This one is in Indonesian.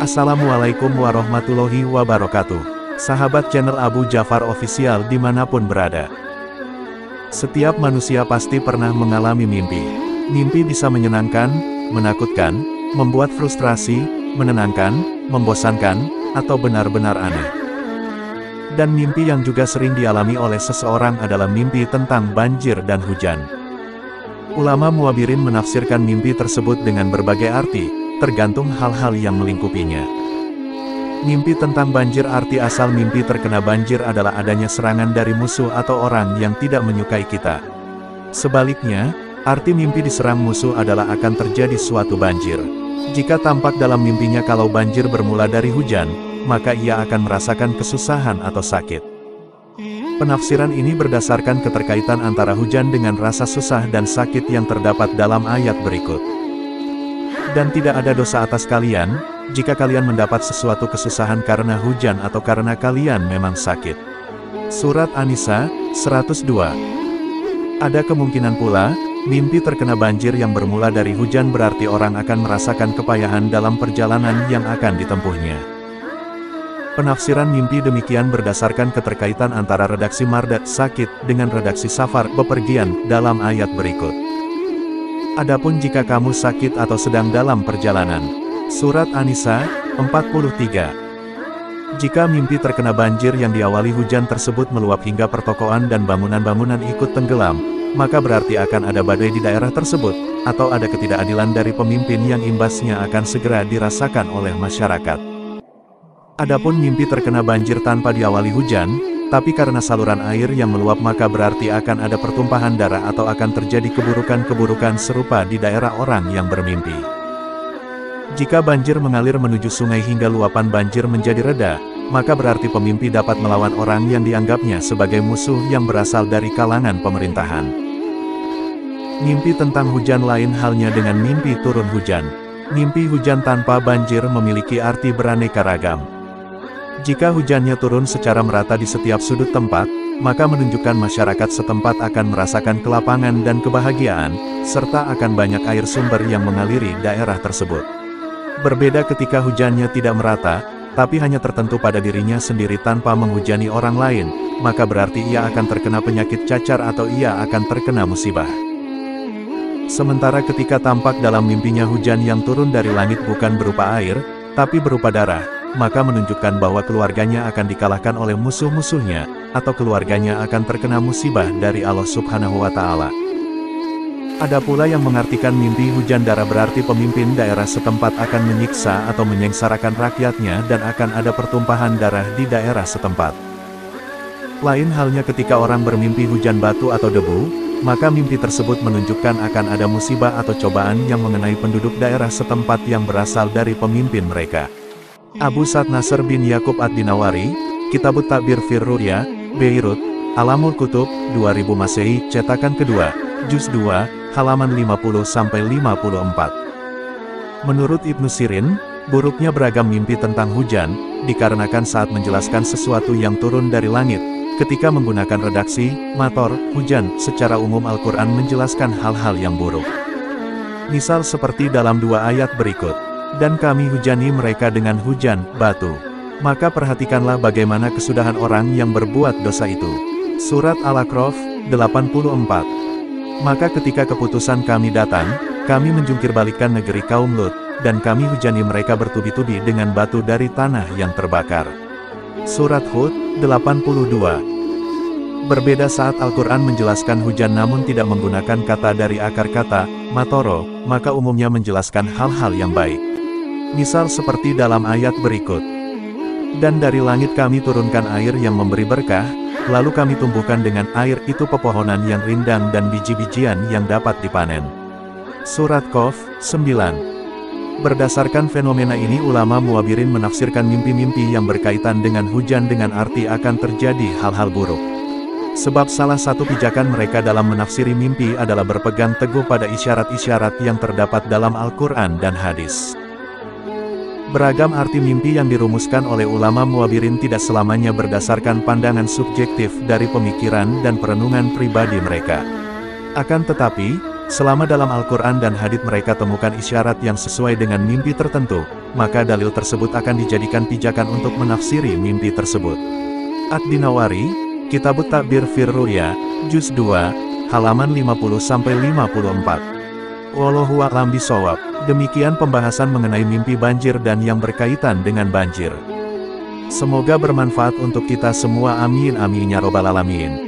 Assalamualaikum warahmatullahi wabarakatuh. Sahabat channel Abu Jafar Official dimanapun berada. Setiap manusia pasti pernah mengalami mimpi. Mimpi bisa menyenangkan, menakutkan, membuat frustrasi, menenangkan, membosankan, atau benar-benar aneh. Dan mimpi yang juga sering dialami oleh seseorang adalah mimpi tentang banjir dan hujan. Ulama Muabirin menafsirkan mimpi tersebut dengan berbagai arti, tergantung hal-hal yang melingkupinya. Mimpi tentang banjir arti asal mimpi terkena banjir adalah adanya serangan dari musuh atau orang yang tidak menyukai kita. Sebaliknya, arti mimpi diserang musuh adalah akan terjadi suatu banjir. Jika tampak dalam mimpinya kalau banjir bermula dari hujan, maka ia akan merasakan kesusahan atau sakit. Penafsiran ini berdasarkan keterkaitan antara hujan dengan rasa susah dan sakit yang terdapat dalam ayat berikut. Dan tidak ada dosa atas kalian, jika kalian mendapat sesuatu kesusahan karena hujan atau karena kalian memang sakit. Surat An-Nisa, 102. Ada kemungkinan pula, mimpi terkena banjir yang bermula dari hujan berarti orang akan merasakan kepayahan dalam perjalanan yang akan ditempuhnya. Penafsiran mimpi demikian berdasarkan keterkaitan antara redaksi Mardat sakit dengan redaksi Safar bepergian dalam ayat berikut. Adapun jika kamu sakit atau sedang dalam perjalanan. Surat An-Nisa, 43. Jika mimpi terkena banjir yang diawali hujan tersebut meluap hingga pertokoan dan bangunan-bangunan ikut tenggelam, maka berarti akan ada badai di daerah tersebut, atau ada ketidakadilan dari pemimpin yang imbasnya akan segera dirasakan oleh masyarakat. Adapun mimpi terkena banjir tanpa diawali hujan, tapi karena saluran air yang meluap maka berarti akan ada pertumpahan darah atau akan terjadi keburukan-keburukan serupa di daerah orang yang bermimpi. Jika banjir mengalir menuju sungai hingga luapan banjir menjadi reda, maka berarti pemimpi dapat melawan orang yang dianggapnya sebagai musuh yang berasal dari kalangan pemerintahan. Mimpi tentang hujan lain halnya dengan mimpi turun hujan. Mimpi hujan tanpa banjir memiliki arti beraneka ragam. Jika hujannya turun secara merata di setiap sudut tempat, maka menunjukkan masyarakat setempat akan merasakan kelapangan dan kebahagiaan, serta akan banyak air sumber yang mengaliri daerah tersebut. Berbeda ketika hujannya tidak merata, tapi hanya tertentu pada dirinya sendiri tanpa menghujani orang lain, maka berarti ia akan terkena penyakit cacar atau ia akan terkena musibah. Sementara ketika tampak dalam mimpinya hujan yang turun dari langit bukan berupa air, tapi berupa darah, maka menunjukkan bahwa keluarganya akan dikalahkan oleh musuh-musuhnya, atau keluarganya akan terkena musibah dari Allah Subhanahu wa Ta'ala. Ada pula yang mengartikan mimpi hujan darah berarti pemimpin daerah setempat akan menyiksa atau menyengsarakan rakyatnya dan akan ada pertumpahan darah di daerah setempat. Lain halnya ketika orang bermimpi hujan batu atau debu, maka mimpi tersebut menunjukkan akan ada musibah atau cobaan yang mengenai penduduk daerah setempat yang berasal dari pemimpin mereka. Abu Sa'd Nasr bin Yakub ad-Dinawari, Kitabut Ta'bir fir Ru'ya, Beirut, Alamul Kutub, 2000 Masehi, cetakan kedua, Juz 2, halaman 50-54. Menurut Ibnu Sirin, buruknya beragam mimpi tentang hujan, dikarenakan saat menjelaskan sesuatu yang turun dari langit, ketika menggunakan redaksi, mator, hujan, secara umum Al-Quran menjelaskan hal-hal yang buruk. Misal seperti dalam dua ayat berikut. Dan kami hujani mereka dengan hujan, batu. Maka perhatikanlah bagaimana kesudahan orang yang berbuat dosa itu. Surat Al-A'raf, 84. Maka ketika keputusan kami datang, kami menjungkirbalikkan negeri kaum Lut, dan kami hujani mereka bertubi-tubi dengan batu dari tanah yang terbakar. Surat Hud, 82. Berbeda saat Al-Quran menjelaskan hujan namun tidak menggunakan kata dari akar kata, matoro, maka umumnya menjelaskan hal-hal yang baik. Misal seperti dalam ayat berikut. Dan dari langit kami turunkan air yang memberi berkah, lalu kami tumbuhkan dengan air itu pepohonan yang rindang dan biji-bijian yang dapat dipanen. Surat Qaf, 9. Berdasarkan fenomena ini ulama Muabirin menafsirkan mimpi-mimpi yang berkaitan dengan hujan dengan arti akan terjadi hal-hal buruk. Sebab salah satu pijakan mereka dalam menafsiri mimpi adalah berpegang teguh pada isyarat-isyarat yang terdapat dalam Al-Quran dan hadis. Beragam arti mimpi yang dirumuskan oleh ulama Muabirin tidak selamanya berdasarkan pandangan subjektif dari pemikiran dan perenungan pribadi mereka. Akan tetapi, selama dalam Al-Quran dan hadits mereka temukan isyarat yang sesuai dengan mimpi tertentu, maka dalil tersebut akan dijadikan pijakan untuk menafsiri mimpi tersebut. Ad-Dinawari, Kitabut Ta'bir fir Ru'ya, Juz 2, halaman 50-54. Wallahu a'lam bishawab. Demikian pembahasan mengenai mimpi banjir dan yang berkaitan dengan banjir. Semoga bermanfaat untuk kita semua, amin amin ya robbal alamin.